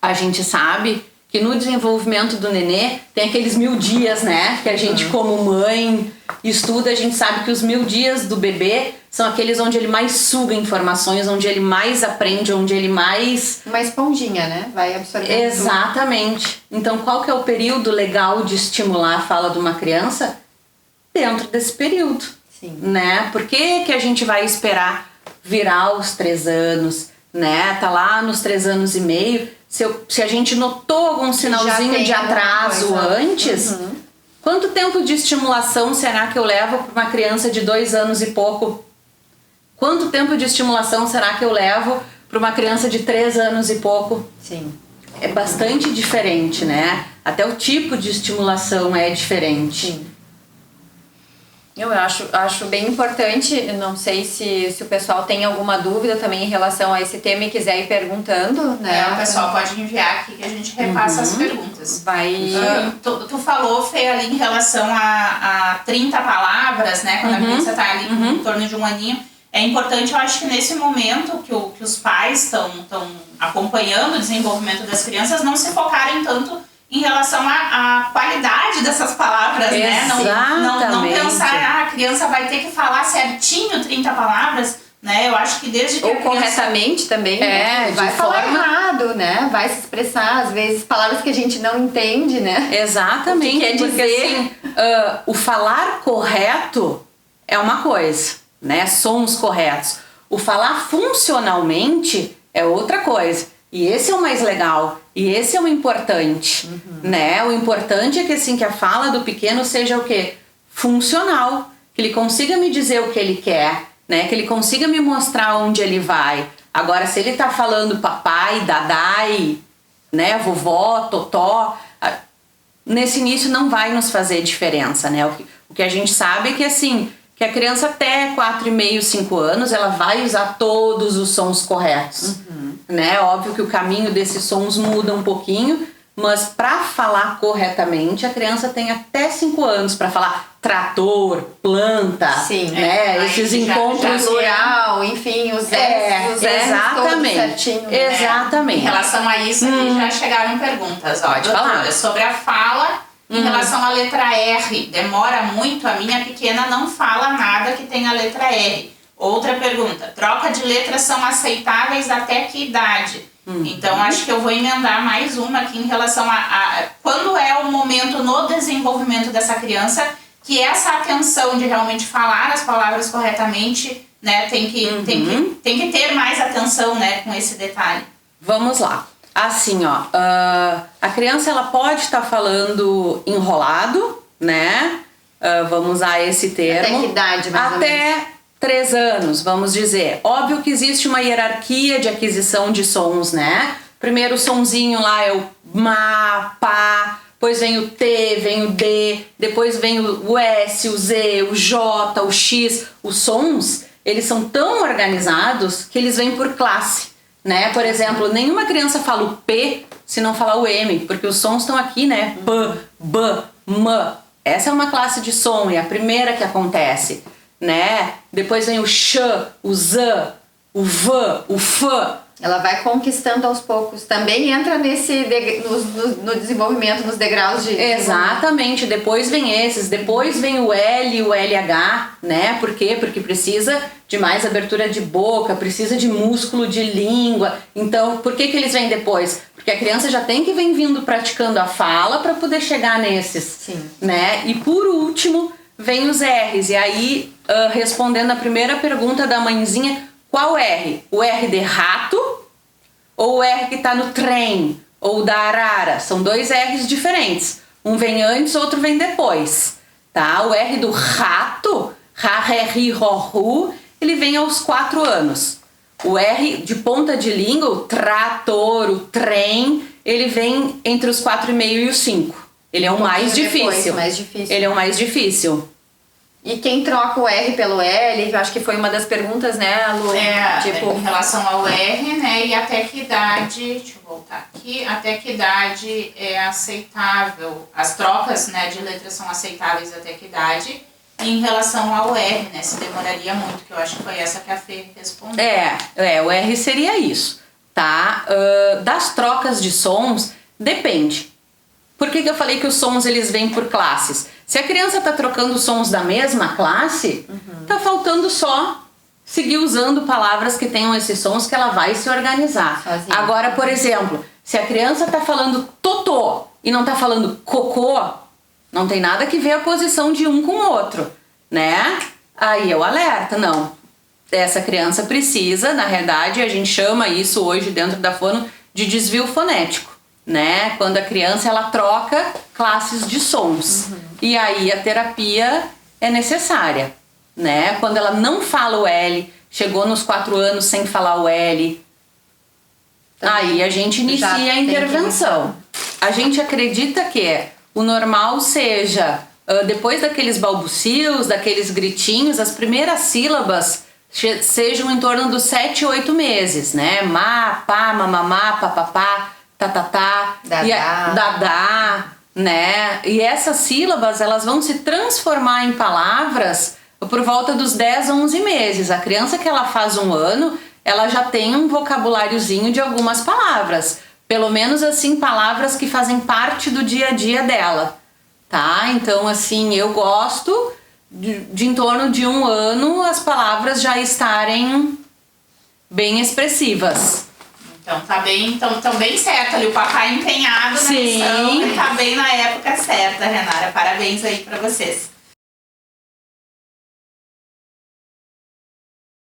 A gente sabe que no desenvolvimento do nenê tem aqueles 1000 dias, né? Que a gente, como mãe, estuda, a gente sabe que os 1000 dias do bebê são aqueles onde ele mais suga informações, onde ele mais aprende, onde ele mais... Uma esponjinha, né? Vai absorvendo. Exatamente. Então, qual que é o período legal de estimular a fala de uma criança? Dentro desse período. Sim. Né? Por que a gente vai esperar virar os 3 anos, né? Tá lá nos 3 anos e meio. Se a gente notou algum sinalzinho de atraso antes, quanto tempo de estimulação será que eu levo para uma criança de 2 anos e pouco? Quanto tempo de estimulação será que eu levo para uma criança de 3 anos e pouco? Sim. É bastante diferente, né? Até o tipo de estimulação é diferente. Sim. Eu acho bem importante, não sei se o pessoal tem alguma dúvida também em relação a esse tema e quiser ir perguntando, né? O pessoal pode enviar aqui que a gente repassa as perguntas. Tu falou, Fê, ali em relação a 30 palavras, né? Quando a criança está ali em torno de 1 aninho. É importante, eu acho que nesse momento que os pais estão acompanhando o desenvolvimento das crianças, não se focarem tanto em relação à qualidade dessas palavras, né? Não pensar, a criança vai ter que falar certinho 30 palavras, né? Eu acho que desde que ou corretamente também, né? Vai falar errado, né? Vai se expressar, às vezes, palavras que a gente não entende, né? Exatamente, quer dizer... porque assim, o falar correto é uma coisa, né? Sons corretos. O falar funcionalmente é outra coisa. E esse é o mais legal, e esse é o importante, né? O importante é que assim, que a fala do pequeno seja o quê? Funcional, que ele consiga me dizer o que ele quer, né? Que ele consiga me mostrar onde ele vai. Agora, se ele tá falando papai, dadai, né? Vovó, totó, nesse início não vai nos fazer diferença, né? O que a gente sabe é que assim, que a criança até 4,5, 5 anos, ela vai usar todos os sons corretos. Né? Óbvio que o caminho desses sons muda um pouquinho, mas para falar corretamente, a criança tem até 5 anos para falar trator, planta, sim, né? Esses encontros plural, enfim, os S, exatamente, todos certinho, né? Exatamente. Em relação a isso, aqui já chegaram perguntas. Pode falar. Sobre a fala, em relação à letra R, demora muito, a minha pequena não fala nada que tenha a letra R. Outra pergunta, troca de letras são aceitáveis até que idade? Então acho que eu vou emendar mais uma aqui em relação a quando é o momento no desenvolvimento dessa criança que essa atenção de realmente falar as palavras corretamente, né, tem que ter mais atenção, né, com esse detalhe. Vamos lá. Assim, ó, a criança ela pode estar falando enrolado, né? Vamos usar esse termo. Até que idade, mais ou menos? Até 3 anos, vamos dizer. Óbvio que existe uma hierarquia de aquisição de sons, né? Primeiro o sonzinho lá é o ma, pá, depois vem o T, vem o D, depois vem o S, o Z, o J, o X. Os sons, eles são tão organizados que eles vêm por classe, né? Por exemplo, nenhuma criança fala o P se não falar o M, porque os sons estão aqui, né? P, B, M. Essa é uma classe de som, é a primeira que acontece, né? Depois vem o X, o Z, o V, o F. Ela vai conquistando aos poucos. Também entra no desenvolvimento, nos degraus de... Exatamente. Depois vem esses. Depois vem o L e o LH, né? Por quê? Porque precisa de mais abertura de boca, precisa de músculo de língua. Então, por que eles vêm depois? Porque a criança já tem que vir vindo praticando a fala para poder chegar nesses. Sim. Né? E por último, vem os R's. E aí, respondendo a primeira pergunta da mãezinha, qual R? O R de rato ou o R que está no trem ou da arara? São 2 R's diferentes. Um vem antes, outro vem depois. Tá? O R do rato, ra, re, ri, ro, ru, ele vem aos 4 anos. O R de ponta de língua, o trator, o trem, ele vem entre os 4,5 e os 5. Ele é o mais difícil. Ele é o mais difícil. E quem troca o R pelo L, eu acho que foi uma das perguntas, né, Lu? Em relação ao R, né, e até que idade, deixa eu voltar aqui, até que idade é aceitável, as trocas, né, de letras são aceitáveis até que idade, e em relação ao R, né, se demoraria muito, que eu acho que foi essa que a Fê respondeu. O R seria isso. tá? Das trocas de sons, depende. Por que eu falei que os sons eles vêm por classes? Se a criança tá trocando sons da mesma classe, tá faltando só seguir usando palavras que tenham esses sons que ela vai se organizar. Sozinha. Agora, por exemplo, se a criança tá falando totô e não tá falando cocô, não tem nada que ver a posição de um com o outro, né? Aí eu alerto, não. Essa criança precisa, na realidade, a gente chama isso hoje dentro da fono de desvio fonético, né? Quando a criança ela troca classes de sons. E aí a terapia é necessária, né? Quando ela não fala o L, chegou nos 4 anos sem falar o L, aí a gente inicia a intervenção. A gente acredita que o normal seja, depois daqueles balbucios, daqueles gritinhos, as primeiras sílabas sejam em torno dos 7, 8 meses, né? Ma, pá, mamamá, papapá, tatatá, dadá, né? E essas sílabas, elas vão se transformar em palavras por volta dos 10, 11 meses. A criança que ela faz 1 ano, ela já tem um vocabuláriozinho de algumas palavras. Pelo menos, assim, palavras que fazem parte do dia a dia dela, tá? Então, assim, eu gosto de em torno de 1 ano as palavras já estarem bem expressivas. Então tá bem, tão bem certo ali, o papai empenhado na missão e tá bem na época certa, Renara. Parabéns aí pra vocês.